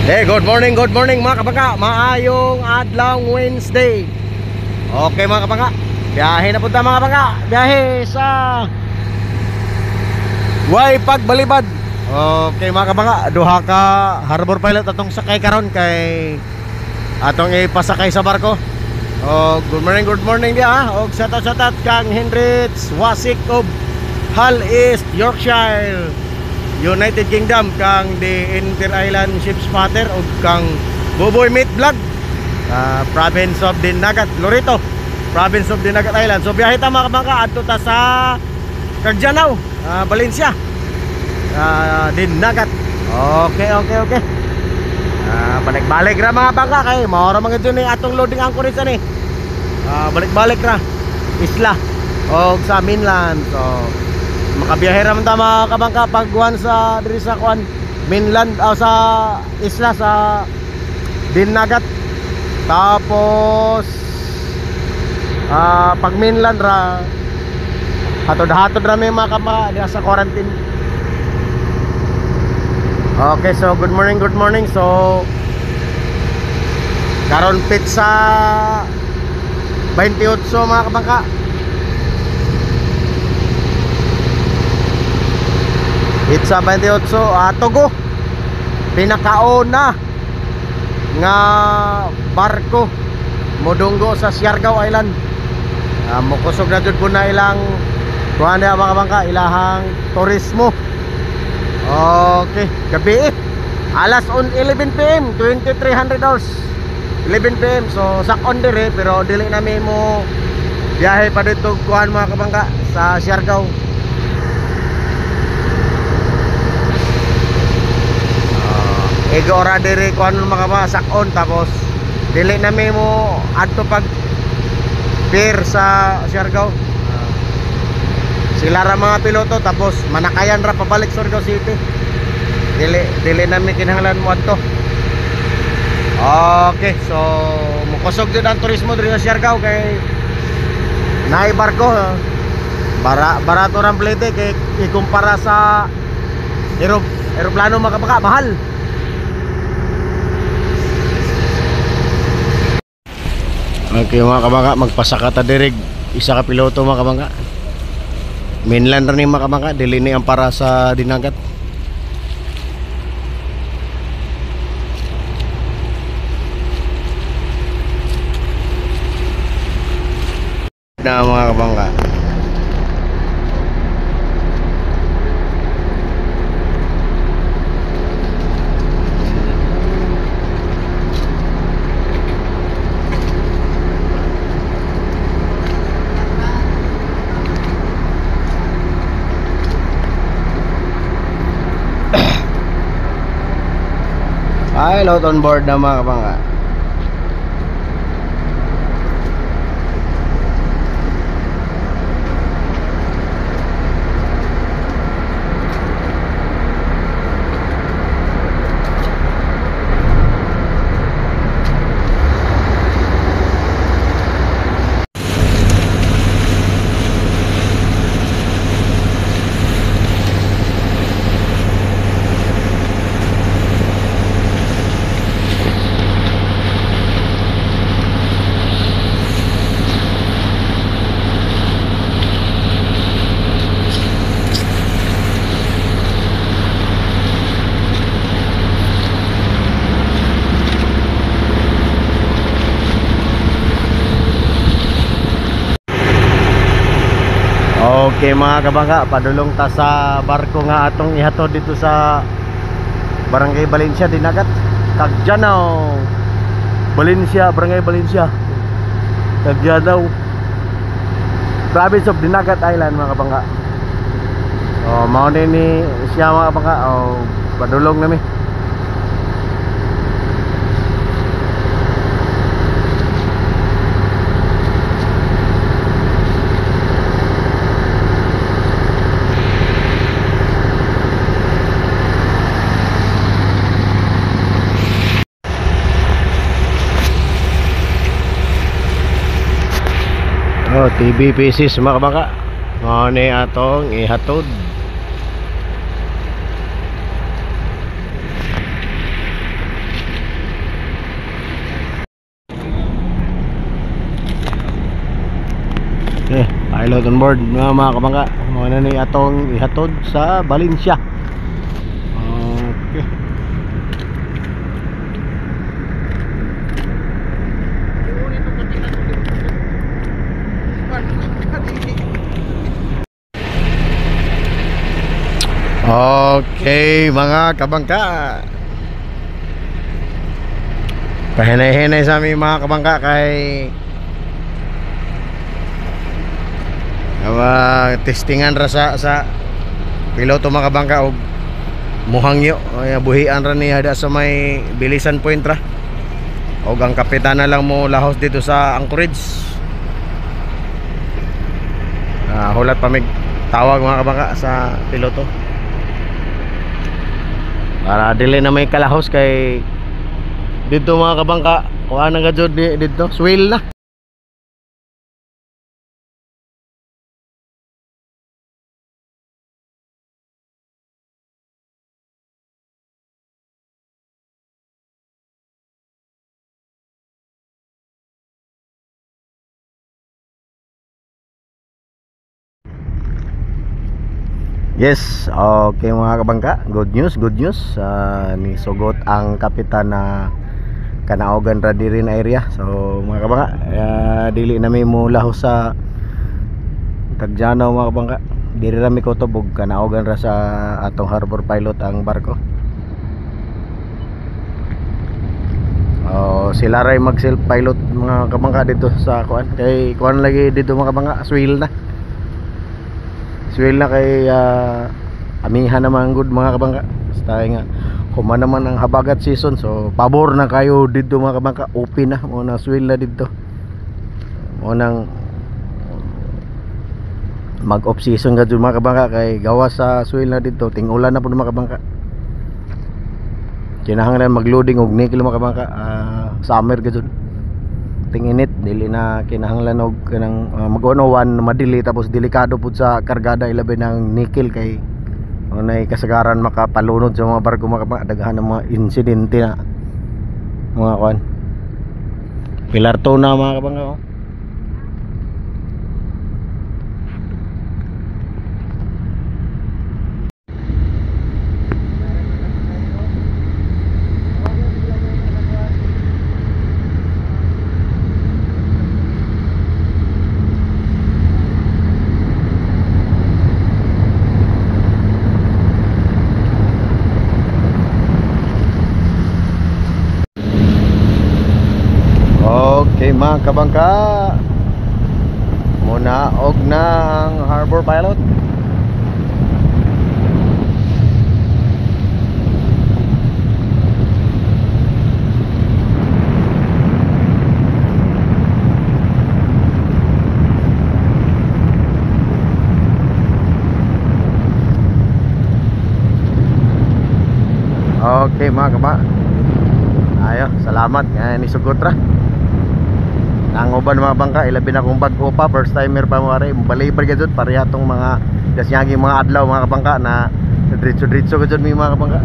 Good morning mga kabangka. Maayong adlaw Wednesday. Okay mga kabangka, biyahe na punta mga kabangka. Biyahe sa Way Pagbalibad. Okay mga kabangka, duha ka harbor pilot atong sakay karon kay atong ipasakay sa barko. Good morning dia ha. Og shout out kang Hendrits Wasik of Hull East, Yorkshire, United Kingdom, kang the Inter Island Ship Spotter o kang Buboy Meat Vlog, province of Dinagat, Lorito, province of Dinagat Island. So biyahe ta mga kabangka adto ta sa Cardianao, Valencia, Dinagat. Okay. Balik-balik ra mga bangka kay mao ra mga dun atong loading anchor isa ni. Balik-balik ra isla o sa mainland. So makabiyahe ra man ta mga kabangka pagguan sa diri sa kuan mainland o sa isla sa Dinagat. Tapos pag mainland ra hatod ra may mga kabangka diha sa quarantine. Okay, so good morning. So karon pizza 28 mga kabangka. Pizza 28 Togo, pinakauna nga barko modunggo sa Siargao Island. Mukusog na jud po na ilang kuha na mga kabangka, ilahang turismo. Okay, gabi alas 11 PM, 2300 hours, 11 PM. So sakon dire pero dili namin mo biyahe pa dito kuhan mga kabangka sa Siargao. Ego ora dire kuhan mga kabangka sakon, tapos dili namin mo adto pag pier sa Siargao. Sila ra mga piloto, tapos manakayan ra pabalik sa Siargao City. Dili namin kinahanglan mo adto. Okay, so mukusog din ang turismo diri sa Siargao kay naay barko. Barato ram plete kay ikumpara sa eroplano mga kabangka, mahal. Okay mga kabangka, magpasaka ta dirig isa ka piloto mga kabangka. Mainland rin mga kabangka, dili ni ang para sa Dinagat. Na mga kabangka, ay load on board na mga kabangka. Okay mga kabangka, padulong ta sa barko nga atong ihatod dito sa Barangay Valencia, Dinagat, Cardianao, Valencia, Barangay Valencia, Cardianao, province of Dinagat Island mga kabangka. Mao ni siya mga kabangka. Padulong nami. TV pieces mga kabangka, mao ni atong ihatod. pilot on board mga kabangka. Muna ni atong ihatod sa Valencia. Okay. Okay mga kabangka, pahinay-hinay sa aming mga kabangka kay testingan ra sa piloto mga kabangka og muhangyo ay buhian ra niya sa may bilisan point ra og ang kapitan na lang mo lahos dito sa Anchorage. Hulat pa mig tawag mga kabangka sa piloto para dili na may kalahos kay dito mga kabangka kuha na gadyo dito swell na. Yes, okay mga kabangka, good news ni sugot ang kapitan na kanaogan ra diri na area. So mga kabangka, dili na may mulaho sa Tagjanaw mga kabangka, diri ra mi kutob og kanaogan ra sa atong harbor pilot ang barko. Sila ray mag self pilot mga kabangka dito sa kuan, kay kuan lagi dito mga kabangka, swell na kay amihan naman good mga kabangka. Basta nga kuma naman ang habagat season, so pabor na kayo dito mga kabangka, open na mo na swell na dito mo nang mag off season gadto mga kabangka kay gawa sa swell na dito ting ulan na pud mga kabangka. Kinahanglan mag-loading og nickel mga kabangka, summer gadto ting init, dili na kinahanglan og kanang mag-101 madili tapos delikado pud sa kargada ilabi ng nickel kay unay kasagaran makapalunod sa mga barko mga daghan ng mga insidente na mga kuan pilar to na mga kabangka. Okay mga kabangka, muna og na ang harbor pilot. Okay mga kabangka, ayo salamat ni sugot ra ang uban mga bangka, ilabi na kong bago pa, first timer pa mo ari, balibad ka dyan pareha tong mga dasyaging mga adlaw mga kabangka na diretso ka dyan mga kabangka.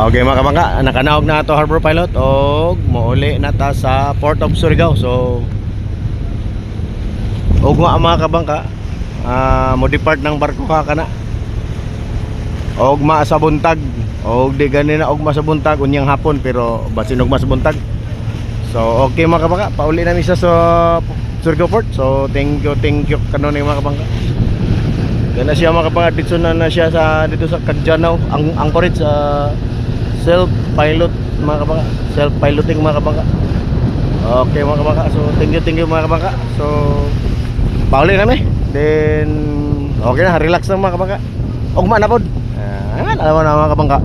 Okay mga kabangka, nakanaog na ito harbor pilot og muuli na ta sa Port of Surigao. So og mga kabangka, mo depart ng barko ka kana og sa buntag og di ganina og sa buntag unyang hapon pero basin og sa buntag. So okay mga kabangka, pauli na mi sa Surigao Port. So thank you kanon mga kabangka. Kana siya mga kabangka, dito na siya sa dito sa Tagjanaw ang Anchorage sa self pilot mga kabangka, self piloting mga kabangka. Okay mga kabangka, so thank you mga kabangka. So pauli na mi. Then okay na, relax na mga kabangka. Ugma na pod. Alam na mga kabangka.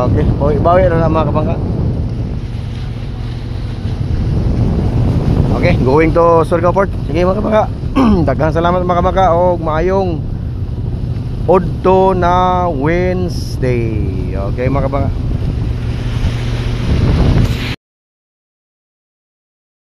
Okay, bawi na mga kabangka. Okay, going to Surigao Port. Sige mga kabangka. Daghang salamat mga kabangka og maayong Odto na Wednesday. Okay mga kabangka.